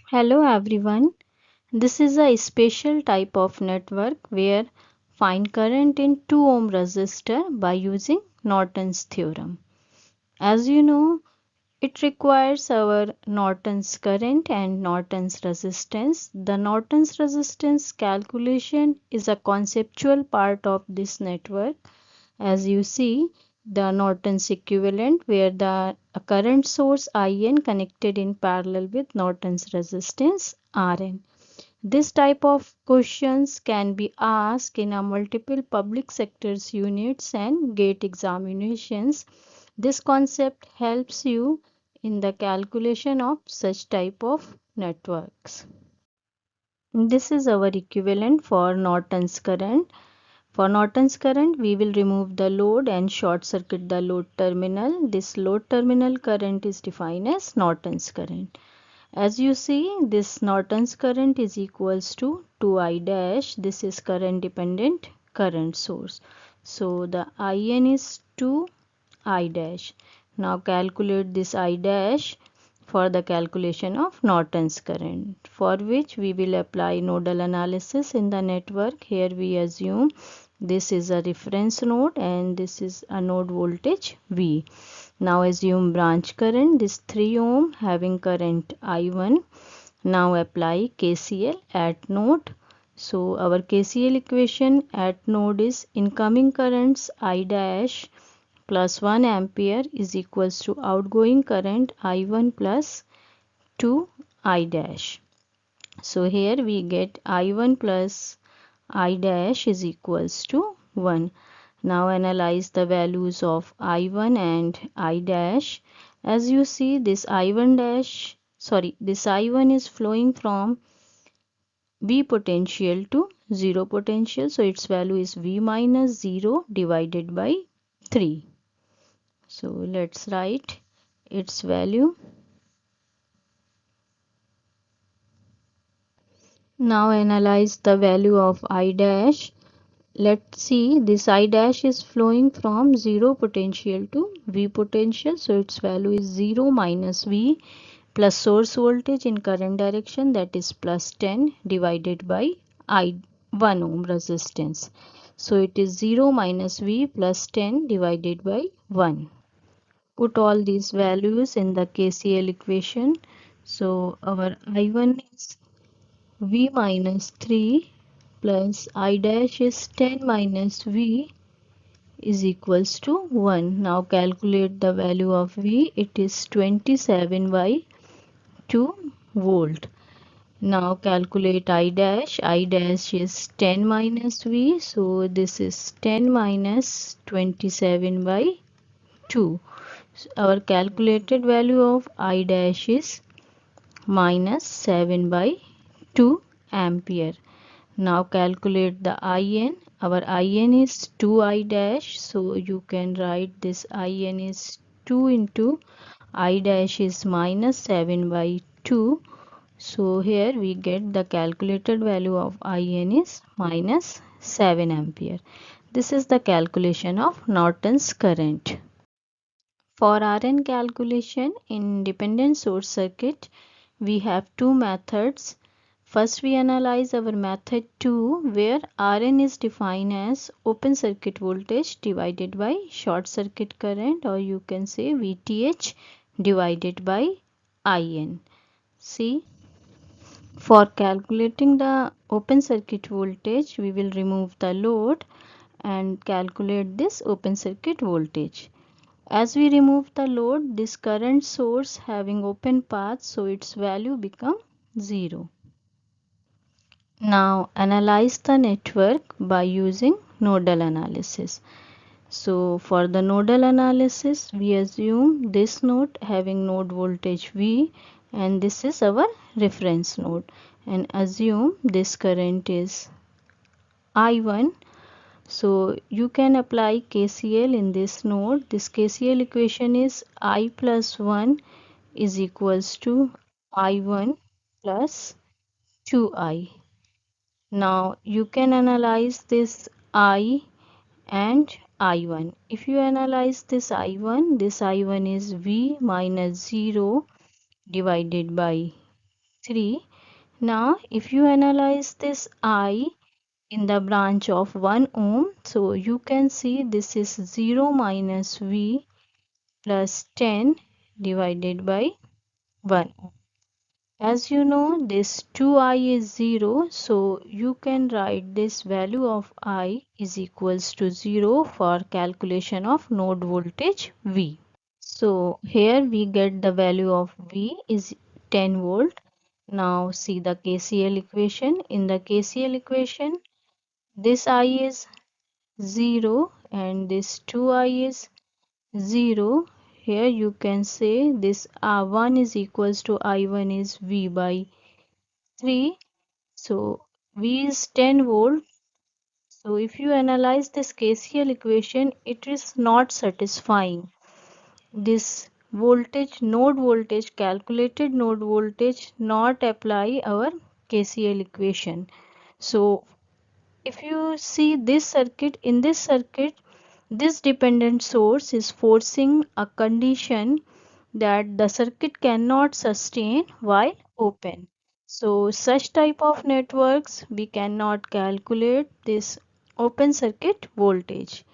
Hello everyone. This is a special type of network where find current in 2 ohm resistor by using Norton's theorem. As you know, it requires our Norton's current and Norton's resistance. The Norton's resistance calculation is a conceptual part of this network. As you see, the Norton's equivalent where the current source IN connected in parallel with Norton's resistance RN. This type of questions can be asked in a multiple public sectors units and gate examinations. This concept helps you in the calculation of such type of networks. This is our equivalent for Norton's current. For Norton's current, we will remove the load and short circuit the load terminal. This load terminal current is defined as Norton's current. As you see, this Norton's current is equals to 2I dash. This is current dependent current source. So the IN is 2I dash. Now calculate this I dash for the calculation of Norton's current, for which we will apply nodal analysis in the network. Here we assume this is a reference node and this is a node voltage V. Now assume branch current, this 3 ohm having current I1. Now apply KCL at node. So our KCL equation at node is incoming currents I dash plus 1 ampere is equals to outgoing current I1 plus 2 I dash. So here we get I1 plus I dash is equals to 1. Now analyze the values of I1 and I dash. As you see, this I1 is flowing from V potential to 0 potential. So its value is V minus 0 divided by 3. So let's write its value. Now analyze the value of I dash. Let's see, this I dash is flowing from 0 potential to V potential. So its value is 0 minus V plus source voltage in current direction, that is plus 10 divided by I 1 ohm resistance. So it is 0 minus V plus 10 divided by 1. Put all these values in the KCL equation. So our I1 is V minus 3 plus I dash is 10 minus V is equals to 1. Now calculate the value of V. It is 27 by 2 volt. Now calculate I dash. I dash is 10 minus V. So this is 10 minus 27 by 2. So our calculated value of I dash is minus 7 by 2 ampere. Now calculate the IN. Our IN is 2I dash. So you can write this IN is 2 into I dash is minus 7 by 2. So here we get the calculated value of IN is minus 7 ampere. This is the calculation of Norton's current. For RN calculation in dependent source circuit, we have two methods. First, we analyze our method 2 where RN is defined as open circuit voltage divided by short circuit current, or you can say VTH divided by IN. See, for calculating the open circuit voltage, we will remove the load and calculate this open circuit voltage. As we remove the load, this current source having open path, so its value become 0. Now analyze the network by using nodal analysis. So for the nodal analysis, we assume this node having node voltage V and this is our reference node, and assume this current is I1. So you can apply KCL in this node. This KCL equation is I plus 1 is equals to I1 plus 2I. Now you can analyze this I and I1. If you analyze this I1 is V minus 0 divided by 3. Now if you analyze this I in the branch of 1 ohm, so you can see this is 0 minus V plus 10 divided by 1 ohm. As you know, this 2I is 0, so you can write this value of I is equals to 0 for calculation of node voltage V. So here we get the value of V is 10 volt. Now see the KCL equation. In the KCL equation, this I is 0 and this 2I is 0. Here you can say this R1 is equals to I1 is V by 3. So V is 10 volt. So if you analyze this KCL equation, it is not satisfying. This voltage, node voltage, calculated node voltage not apply our KCL equation. So if you see this circuit, in this circuit, this dependent source is forcing a condition that the circuit cannot sustain while open. So such type of networks we cannot calculate this open circuit voltage.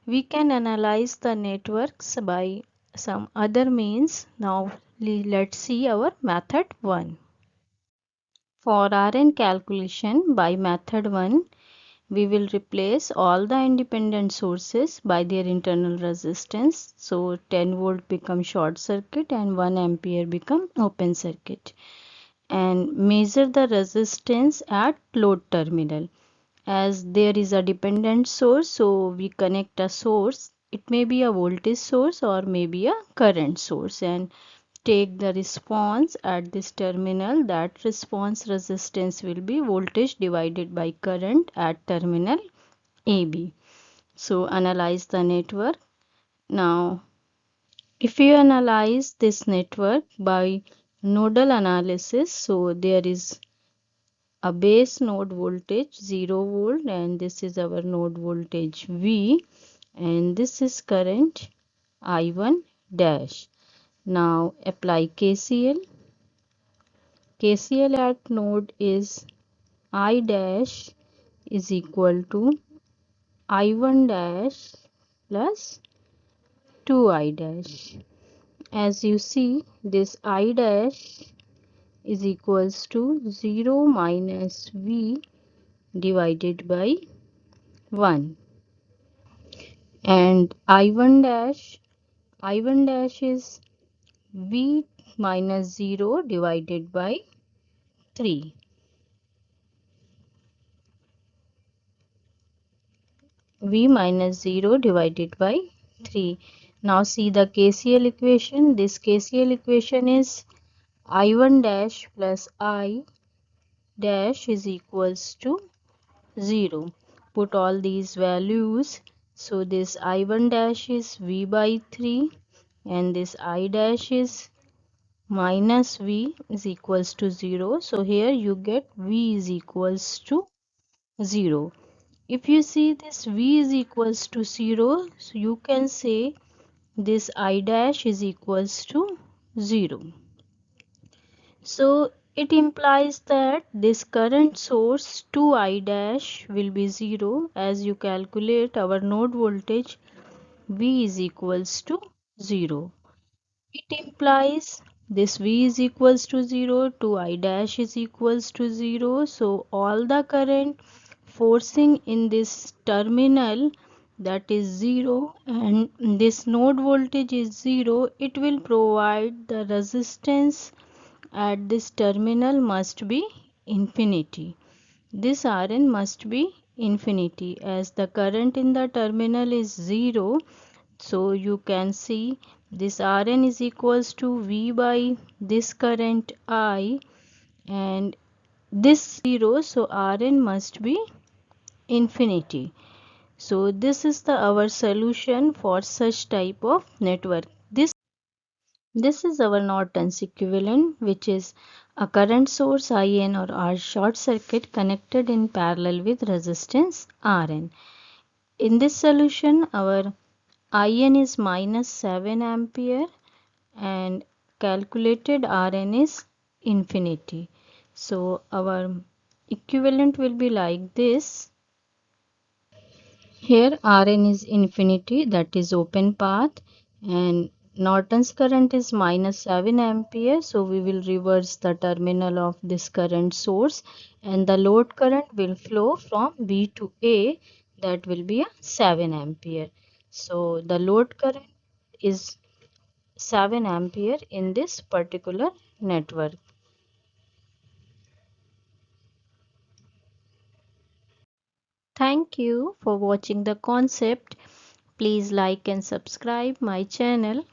We can analyze the networks by some other means. Now let's see our method 1. For Rn calculation by method 1, we will replace all the independent sources by their internal resistance. So 10 volt become short circuit and 1 ampere become open circuit. And measure the resistance at load terminal. As there is a dependent source, so we connect a source. It may be a voltage source or maybe a current source, and take the response at this terminal. That response resistance will be voltage divided by current at terminal AB. So analyze the network. Now if you analyze this network by nodal analysis, so there is a base node voltage 0 volt and this is our node voltage V and this is current I1 dash. Now apply KCL. KCL at node is I dash is equal to I1 dash plus 2I dash. As you see, this I dash is equals to 0 minus V divided by 1 and I1 dash is V minus 0 divided by 3. V minus 0 divided by 3. Now see the KCL equation. This KCL equation is I1 dash plus I dash is equals to 0. Put all these values. So this I1 dash is V by 3 and this I dash is minus V is equals to 0. So here you get V is equals to 0. If you see this V is equals to 0, so you can say this I dash is equals to 0. So it implies that this current source 2I dash will be 0 as you calculate our node voltage V is equals to 0. It implies this V is equals to 0, 2I dash is equals to 0. So all the current forcing in this terminal that is 0 and this node voltage is 0, it will provide the resistance at this terminal must be infinity. This Rn must be infinity as the current in the terminal is 0. So you can see this Rn is equals to V by this current I and this 0, so Rn must be infinity. So this is the our solution for such type of network. This is our Norton's equivalent, which is a current source IN or R short circuit connected in parallel with resistance Rn. In this solution, our IN is minus 7 ampere and calculated Rn is infinity. So our equivalent will be like this. Here Rn is infinity, that is open path, and Norton's current is minus 7 ampere. So we will reverse the terminal of this current source, and the load current will flow from B to A, that will be a 7 ampere. So the load current is 7 ampere in this particular network. Thank you for watching the concept. Please like and subscribe my channel.